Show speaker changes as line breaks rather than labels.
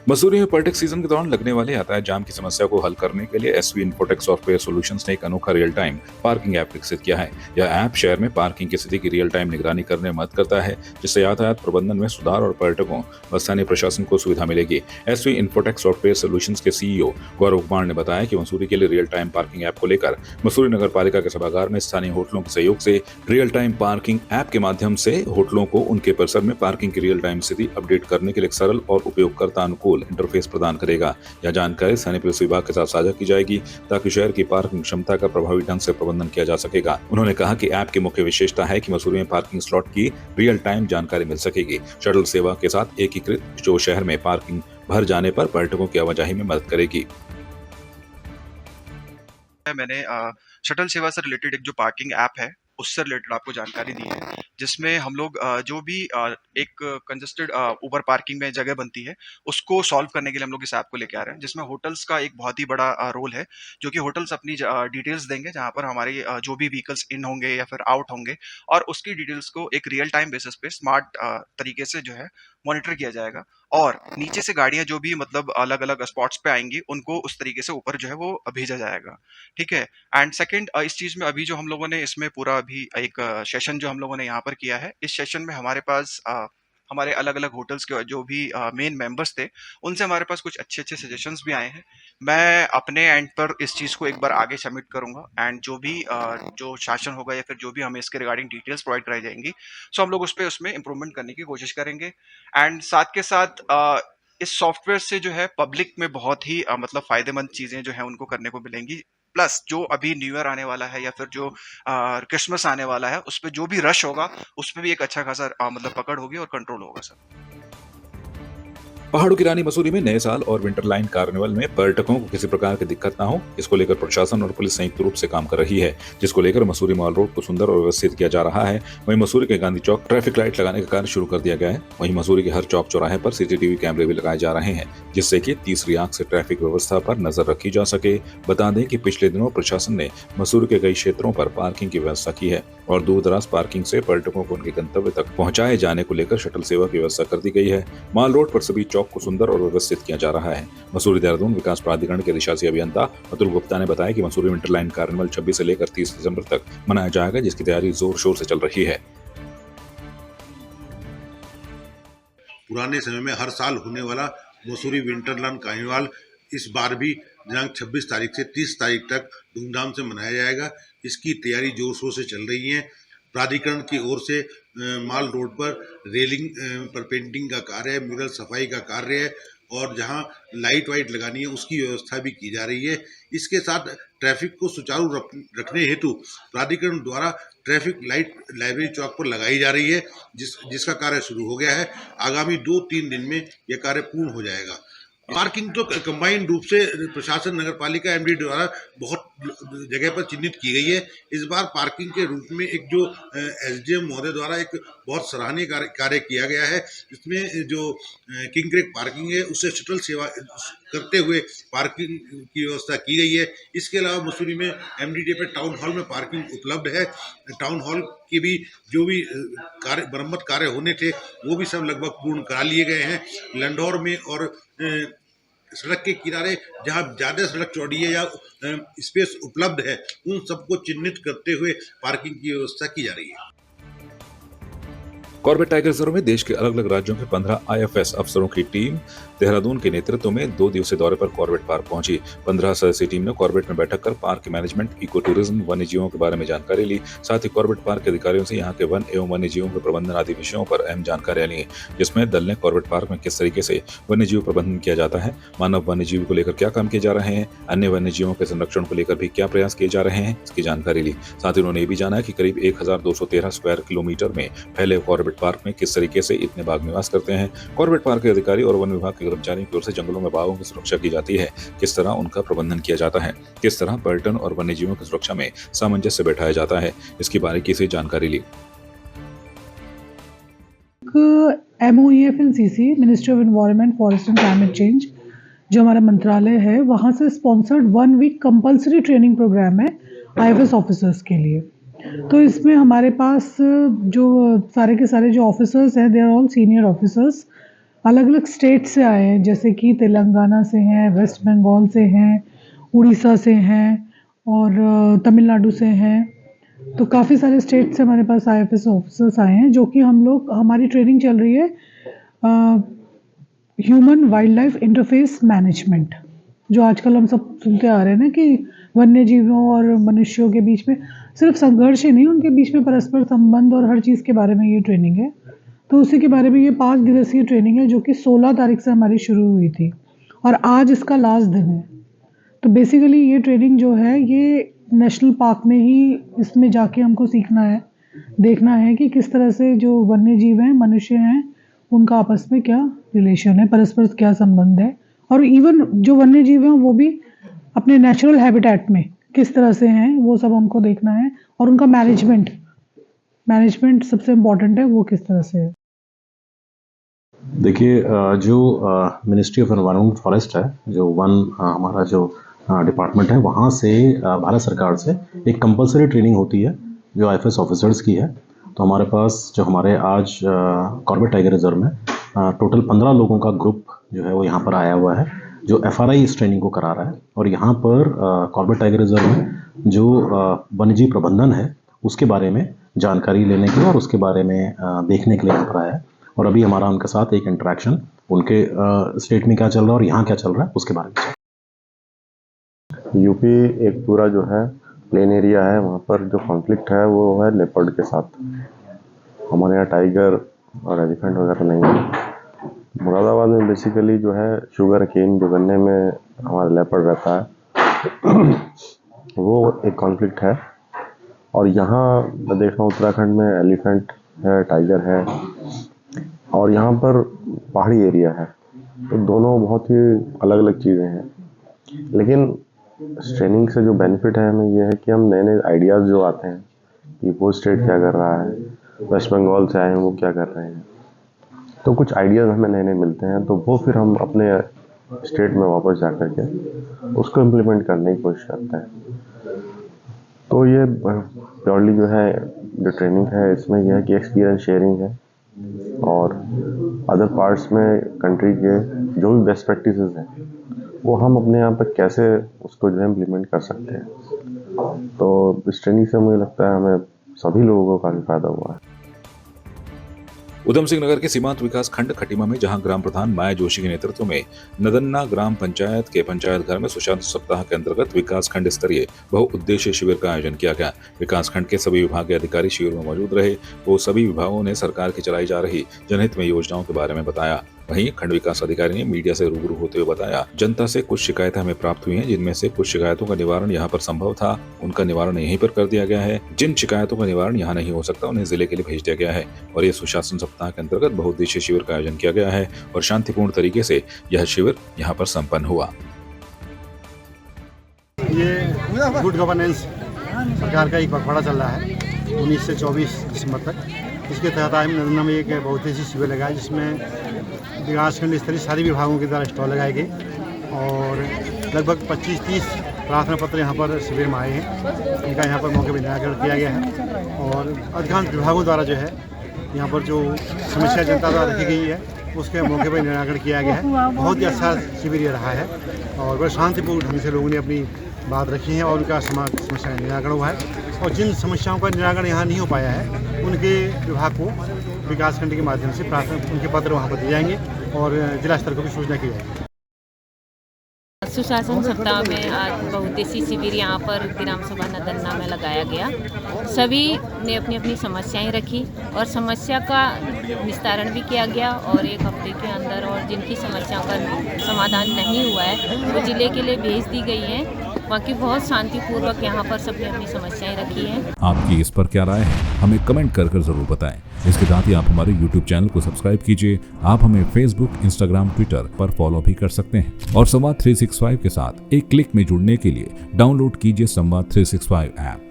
मसूरी में पर्यटक सीजन के दौरान लगने वाले यातायात जाम की समस्या को हल करने के लिए एसवी इन्फोटेक सॉफ्टवेयर सॉल्यूशंस ने एक अनोखा रियल टाइम पार्किंग ऐप विकसित किया है। यह ऐप शहर में पार्किंग की स्थिति की रियल टाइम निगरानी करने में मदद करता है, जिससे यातायात प्रबंधन में सुधार और पर्यटकों व स्थानीय प्रशासन को सुविधा मिलेगी। एसवी इन्फोटेक सॉफ्टवेयर सॉल्यूशंस के सीईओ गौरव कुमार ने बताया कि मसूरी के लिए रियल टाइम पार्किंग ऐप को लेकर मसूरी नगर पालिका के सभागार में स्थानीय होटलों के सहयोग से रियल टाइम पार्किंग ऐप के माध्यम से होटलों को उनके परिसर में पार्किंग की रियल टाइम स्थिति अपडेट करने के लिए एक सरल और उपयोगकर्ता अनुकूल इंटरफेस प्रदान करेगा। यह जानकारी स्थानीय पुलिस विभाग के साथ साझा की जाएगी ताकि शहर की पार्किंग क्षमता का प्रभावी ढंग से प्रबंधन किया जा सकेगा। उन्होंने कहा कि ऐप की मुख्य विशेषता है कि मसूरी में पार्किंग स्लॉट की रियल टाइम जानकारी मिल सकेगी, शटल सेवा के साथ एकीकृत, जो शहर में पार्किंग भर जाने पर पर्यटकों की आवाजाही में मदद करेगी।
मैंने शटल सेवा से रिलेटेड एक जो पार्किंग ऐप है उससे रिलेटेड आपको जानकारी दी है, जिसमें हम लोग जो भी एक कंजस्टेड ओवर पार्किंग में जगह बनती है उसको सॉल्व करने के लिए हम लोग इस ऐप को लेके आ रहे हैं, जिसमें होटल्स का एक बहुत ही बड़ा रोल है, जो कि होटल्स अपनी डिटेल्स देंगे जहां पर हमारे जो भी व्हीकल्स इन होंगे या फिर आउट होंगे, और उसकी डिटेल्स को एक रियल टाइम बेसिस पे स्मार्ट तरीके से जो है मॉनिटर किया जाएगा, और नीचे से गाड़ियां जो भी मतलब अलग अलग स्पॉट्स पे आएंगी उनको उस तरीके से ऊपर जो है वो भेजा जाएगा। ठीक है। एंड सेकंड, इस चीज में अभी जो हम लोगों ने इसमें पूरा अभी एक सेशन जो हम लोगों ने यहाँ पर किया है, इस सेशन में हमारे पास हमारे अलग अलग होटल्स के जो भी मेन मेंबर्स थे उनसे हमारे पास कुछ अच्छे अच्छे सजेशंस भी आए हैं। मैं अपने एंड पर इस चीज को एक बार आगे सबमिट करूंगा, एंड जो भी जो शासन होगा या फिर जो भी हमें इसके रिगार्डिंग डिटेल्स प्रोवाइड कराई जाएंगी, सो हम लोग उस पर उसमें इंप्रूवमेंट करने की कोशिश करेंगे। एंड साथ के साथ इस सॉफ्टवेयर से जो है पब्लिक में बहुत ही मतलब फायदेमंद चीजें जो है उनको करने को मिलेंगी। प्लस जो अभी न्यू ईयर आने वाला है या फिर जो क्रिसमस आने वाला है उस पे जो भी रश होगा उस पे भी एक अच्छा खासा मतलब पकड़ होगी और कंट्रोल होगा सर।
पहाड़ों की रानी मसूरी में नए साल और विंटर लाइन कार्निवल में पर्यटकों को किसी प्रकार की दिक्कत ना हो, इसको लेकर प्रशासन और पुलिस संयुक्त रूप से काम कर रही है, जिसको लेकर मसूरी मॉल रोड को सुंदर और व्यवस्थित किया जा रहा है। वहीं मसूरी के गांधी चौक ट्रैफिक लाइट लगाने का कार्य शुरू कर दिया गया है। वहीं मसूरी के हर चौक चौराहे पर सीसीटीवी कैमरे भी लगाए जा रहे हैं, जिससे कि तीसरी आंख से ट्रैफिक व्यवस्था पर नजर रखी जा सके। बता दें कि पिछले दिनों प्रशासन ने मसूरी के कई क्षेत्रों पर पार्किंग की व्यवस्था की है और दूर दराज पार्किंग से पर्यटकों को उनके गंतव्य तक पहुंचाए जाने को लेकर शटल सेवा की व्यवस्था कर दी गई है। मॉल रोड पर सभी चौक को सुंदर और व्यवस्थित किया जा रहा है। मसूरी देहरादून विकास प्राधिकरण के अधिशासी अभियंता अतुल गुप्ता ने बताया कि मसूरी विंटर लाइन कार्निवल 26 से लेकर 30 दिसंबर तक मनाया जाएगा, जिसकी तैयारी जोर शोर से चल रही है।
पुराने समय में हर साल होने वाला मसूरी विंटरलैंड कार्निवाल इस बार भी दिनांक 26 तारीख से 30 तारीख तक धूमधाम से मनाया जाएगा। इसकी तैयारी जोर शोर से चल रही है। प्राधिकरण की ओर से माल रोड पर रेलिंग पर पेंटिंग का कार्य है, म्यूरल सफाई का कार्य है, और जहां लाइट वाइट लगानी है उसकी व्यवस्था भी की जा रही है। इसके साथ ट्रैफिक को सुचारू रखने हेतु प्राधिकरण द्वारा ट्रैफिक लाइट लाइब्रेरी चौक पर लगाई जा रही है, जिसका कार्य शुरू हो गया है। आगामी 2-3 दिन में यह कार्य पूर्ण हो जाएगा। पार्किंग तो कंबाइंड रूप से प्रशासन नगर पालिका एमडी द्वारा बहुत जगह पर चिन्हित की गई है। इस बार पार्किंग के रूप में एक जो एसडीएम महोदय द्वारा एक बहुत सराहनीय कार्य किया गया है। इसमें जो किंग क्रेक पार्किंग है उससे शटल सेवा करते हुए पार्किंग की व्यवस्था की गई है। इसके अलावा मसूरी में एमडीडीए पे टाउन हॉल में पार्किंग उपलब्ध है। टाउन हॉल के भी जो भी कार्य मरम्मत कार्य होने थे वो भी सब लगभग पूर्ण करा लिए गए हैं। लंडौर में और सड़क के किनारे जहां ज्यादा सड़क चौड़ी है या स्पेस उपलब्ध है उन सबको चिन्हित करते हुए पार्किंग की व्यवस्था की जा रही है।
कॉर्बेट टाइगर रिजर्व में देश के अलग अलग राज्यों के 15 आईएफएस अफसरों की टीम देहरादून के नेतृत्व में 2 दिवसीय दौरे पर कॉर्बेट पार्क पहुंची। 15 सदस्यीय टीम ने कॉर्बेट में बैठक कर पार्क के मैनेजमेंट, इको टूरिज्म, वन्य जीवों के बारे में जानकारी ली। साथ ही कॉर्बेट पार्क के अधिकारियों से यहाँ के वन एवं वन्य जीवों के प्रबंधन आदि विषयों पर अहम जानकारियां ली, जिसमें दल ने कॉर्बेट पार्क में किस तरीके से वन्य जीव प्रबंधन किया जाता है, मानव वन्य जीव को लेकर क्या काम किए जा रहे हैं, अन्य वन्य जीवों के संरक्षण को लेकर भी क्या प्रयास किए जा रहे हैं, इसकी जानकारी ली। साथ ही उन्होंने ये भी जाना कि करीब 1213 स्क्वायर किलोमीटर में फैले कॉर्बेट पार्क में किस तरीके से इतने बाघ निवास करते हैं। कॉर्बेट पार्क के अधिकारी और वन विभाग के कर्मचारियों की ओर से जंगलों में बाघों की सुरक्षा की जाती है, किस तरह उनका प्रबंधन किया जाता है, किस तरह पर्यटन और वन्य जीवों की सुरक्षा में सामंजस्य बैठाया जाता है, इसकी बारीकी से जानकारी ली।
MOEF-NCC ministry of environment, forest and climate change जो हमारा मंत्रालय है वहाँ से sponsored 1 week compulsory training programme है IFS ऑफिसर्स के लिए। तो इसमें हमारे पास जो सारे के सारे जो ऑफिसर्स हैं they are all senior officers अलग अलग स्टेट से आए हैं, जैसे कि तेलंगाना से हैं, वेस्ट बंगाल से हैं, उड़ीसा से हैं और तमिलनाडु से हैं। तो काफ़ी सारे स्टेट से हमारे पास आईएफएस ऑफिसर्स आए हैं, जो कि हम लोग, हमारी ट्रेनिंग चल रही है human wild life interface management, जो आजकल हम सब सुनते आ रहे हैं ना कि वन्य जीवों और मनुष्यों के बीच में सिर्फ संघर्ष ही नहीं, उनके बीच में परस्पर संबंध और हर चीज़ के बारे में ये ट्रेनिंग है। तो उसी के बारे में ये 5 दिवसीय ट्रेनिंग है, जो कि 16 तारीख से हमारी शुरू हुई थी और आज इसका लास्ट दिन है। तो बेसिकली ये ट्रेनिंग जो है, ये नेशनल पार्क में ही इसमें जाके हमको सीखना है, देखना है कि किस तरह से जो वन्य जीव हैं, मनुष्य हैं, उनका आपस में क्या रिलेशन है, परस्पर क्या संबंध है, और इवन जो वन्य जीव हैं वो भी अपने नेचुरल हैबिटेट में किस तरह से हैं, वो सब हमको देखना है। और उनका मैनेजमेंट सबसे इम्पोर्टेंट है, वो किस तरह से है।
देखिए, जो मिनिस्ट्री ऑफ एनवायरनमेंट फॉरेस्ट है, जो वन हमारा जो डिपार्टमेंट है, वहाँ से भारत सरकार से एक कंपलसरी ट्रेनिंग होती है जो आईएफएस ऑफिसर्स की है। तो हमारे पास जो हमारे आज कॉर्बेट टाइगर रिजर्व में टोटल 15 लोगों का ग्रुप जो है वो यहाँ पर आया हुआ है, जो एफआरआई इस ट्रेनिंग को करा रहा है। और यहाँ पर कॉर्बेट टाइगर रिजर्व में जो वन्यजीव प्रबंधन है उसके बारे में जानकारी लेने के लिए और उसके बारे में देखने के लिए यहाँ पर आया है। और अभी हमारा उनके साथ एक इंटरेक्शन, उनके स्टेट में क्या चल रहा है और यहाँ क्या चल रहा है उसके बारे में।
यूपी एक पूरा जो है प्लेन एरिया है, वहाँ पर जो कॉन्फ्लिक्ट है वो है लेपर्ड के साथ। हमारे यहाँ टाइगर और एलिफेंट वगैरह नहीं है। मुरादाबाद में बेसिकली जो है शुगर केन, जो गन्ने में हमारा लेपर्ड रहता है वो एक कॉन्फ्लिक्ट है। और यहाँ मैं देख रहा हूँ उत्तराखंड में एलिफेंट है, टाइगर है, और यहाँ पर पहाड़ी एरिया है। तो दोनों बहुत ही अलग अलग चीज़ें हैं, लेकिन ट्रेनिंग से जो बेनिफिट है हमें ये है कि हम नए नए आइडियाज़ जो आते हैं कि वो स्टेट क्या कर रहा है, वेस्ट बंगाल से आए हैं वो क्या कर रहे हैं, तो कुछ आइडियाज़ हमें नए नए मिलते हैं। तो वो फिर हम अपने स्टेट में वापस जा कर के उसको इम्प्लीमेंट करने की कोशिश करते हैं। तो ये प्योरली जो है जो ट्रेनिंग है, इसमें यह है कि एक्सपीरियंस शेयरिंग है और अदर पार्ट्स में कंट्री के जो भी बेस्ट प्रैक्टिसेस हैं वो हम अपने यहाँ पर कैसे उसको जो है इम्प्लीमेंट कर सकते हैं। तो इस ट्रेनिंग से मुझे लगता है हमें सभी लोगों को काफ़ी फायदा हुआ है।
उधम सिंह नगर के सीमांत विकास खंड खटीमा में जहां ग्राम प्रधान माया जोशी के नेतृत्व में नदन्ना ग्राम पंचायत के पंचायत घर में सुशासन सप्ताह के अंतर्गत विकास खंड स्तरीय बहुउद्देशीय शिविर का आयोजन किया गया। विकास खंड के सभी विभाग के अधिकारी शिविर में मौजूद रहे। वो सभी विभागों ने सरकार की चलाई जा रही जनहित में योजनाओं के बारे में बताया। वहीं खंड विकास अधिकारी ने मीडिया से रूबरू होते हुए बताया, जनता से कुछ शिकायतें हमें प्राप्त हुई हैं, जिनमें से कुछ शिकायतों का निवारण यहां पर संभव था, उनका निवारण यहीं पर कर दिया गया है। जिन शिकायतों का निवारण यहां नहीं हो सकता उन्हें जिले के लिए भेज दिया गया है। और ये सुशासन सप्ताह के अंतर्गत बहुउद्देशीय शिविर का आयोजन किया गया है और शांतिपूर्ण तरीके से यह शिविर यहाँ पर संपन्न हुआ।
ये गुड गवर्नेंस सरकार का एक पखवाड़ा चल रहा है 19 से 24 दिसंबर तक। इसके तहत आज नदन्ना में एक बहुउद्देशीय शिविर लगाया, जिसमें विकासखंड स्तरीय सारे विभागों के द्वारा स्टॉल लगाए गए और लगभग 25-30 प्रार्थना पत्र यहाँ पर शिविर में आए हैं। इनका यहाँ पर मौके पर निराकरण किया गया है और अधिकांश विभागों द्वारा जो है यहाँ पर जो समस्या जनता द्वारा रखी गई है उसके मौके पर निराकरण किया गया है। बहुत ही अच्छा शिविर ये रहा है और बड़े शांतिपूर्ण ढंग से लोगों ने अपनी बात रखी है और उनका समस्या का निराकरण हुआ है। और जिन समस्याओं का निराकरण यहाँ नहीं हो पाया है उनके विभाग को विकासखंड के माध्यम से प्राथमिक उनके पत्र वहाँ पर दिए जाएंगे और जिला स्तर को भी सूचना की जाएगी।
सुशासन सप्ताह में आज बहुउद्देशीय शिविर यहाँ पर ग्राम सभा नदन्ना में लगाया गया। सभी ने अपनी अपनी समस्याएं रखी और समस्या का निस्तारण भी किया गया और एक हफ्ते के अंदर और जिनकी समस्याओं का समाधान नहीं हुआ है वो जिले के लिए भेज दी गई है। बाकी बहुत शांतिपूर्वक यहाँ पर सबने अपनी समस्याएं रखी हैं।
आपकी इस पर क्या राय है, हमें कमेंट कर जरूर बताएं। इसके साथ ही आप हमारे YouTube चैनल को सब्सक्राइब कीजिए। आप हमें Facebook, Instagram, Twitter पर फॉलो भी कर सकते हैं और संवाद 365 के साथ एक क्लिक में जुड़ने के लिए डाउनलोड कीजिए संवाद 365 ऐप।